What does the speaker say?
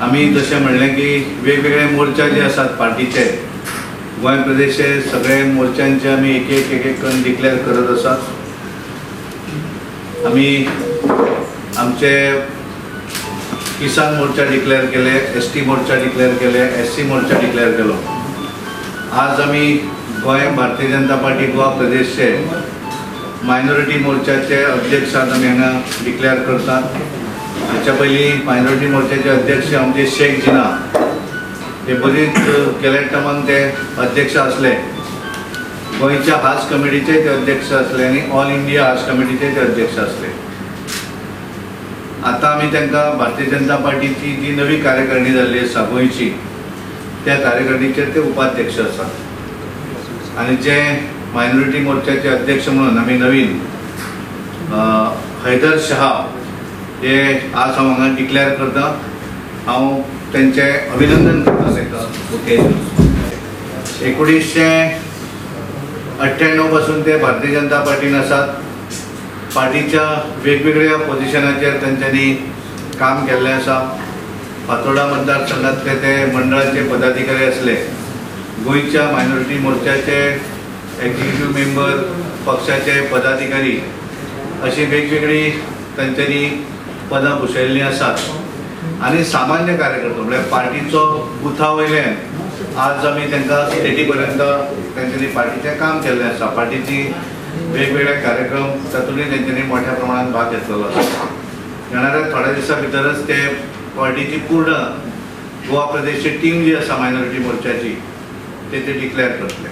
आम्ही जसे म्हणले की वेगवेगळे मोर्चा जे असतात पार्टीचे गोंय प्रदेशचे सगळे मोर्चांचे आम्ही एक एक करून डिक्लेअर करत आसात. आम्ही आमचे किसान मोर्चा डिक्लेअर केले, ST मोर्चा डिक्लेअर केले, SC मोर्चा डिक्लेअर केलो. आज आम्ही गोंय भारतीय जनता पार्टी गोवा प्रदेशचे मायनॉरिटी मोर्चाचे अध्यक्ष आमी हांगा डिक्लेअर करतात. हाच्या पयलीं मायनॉरिटी मोर्चाचे अध्यक्ष आमचे शेख जिना ते बरीच गेल्या टायमान ते अध्यक्ष असले. गोंयच्या हाज कमिटीचे ते अध्यक्ष असले आणि ऑल इंडिया हाज कमिटीचे ते अध्यक्ष असले. आता आम्ही त्यांना भारतीय जनता पार्टीची जी नवी कार्यकारिणी जाल्ली आसा गोंयची त्या कार्यकारिणीचे ते उपाध्यक्ष आसात. आणि जे मायनॉरिटी मोर्चाचे अध्यक्ष म्हणून आम्ही नवीन हैदर शाह हे आज हांव हांगा डिक्लेअर करता. हांव त्यांचे अभिनंदन करता. ताका 1998 पासून ते भारतीय जनता पार्टीन आसात. पार्टीच्या वेगवेगळ्या पोझिशनाचेर त्यांच्यानी काम केल्लें आसा. फातोर्डा मतदारसंघातले ते मंडळाचे पदाधिकारी असले, गोंयच्या मायनॉरिटी मोर्चाचे एक्झिक्युटिव्ह मेंबर, पक्षाचे पदाधिकारी अशी वेगवेगळी त्यांच्यानी पदां भुशयल्लीं आसात. आणि सामान्य कार्यकर्तो म्हणजे पार्टीचो बुथा वयल्यान आज आमी तांकां स्टेटी पर्यंत त्यांच्यानी पार्टीचें काम केल्लें आसा. पार्टीची वेगवेगळे कार्यक्रम तातूंतय तेंच्यांनी मोठ्या प्रमाणात भाग घेतलेलो आसा. येणाऱ्या थोड्या दिसा भितरच ते पार्टीची पूर्ण गोवा प्रदेशची टीम जी आसा मायनॉरिटी मोर्चाची ते डिक्लेअर करतले.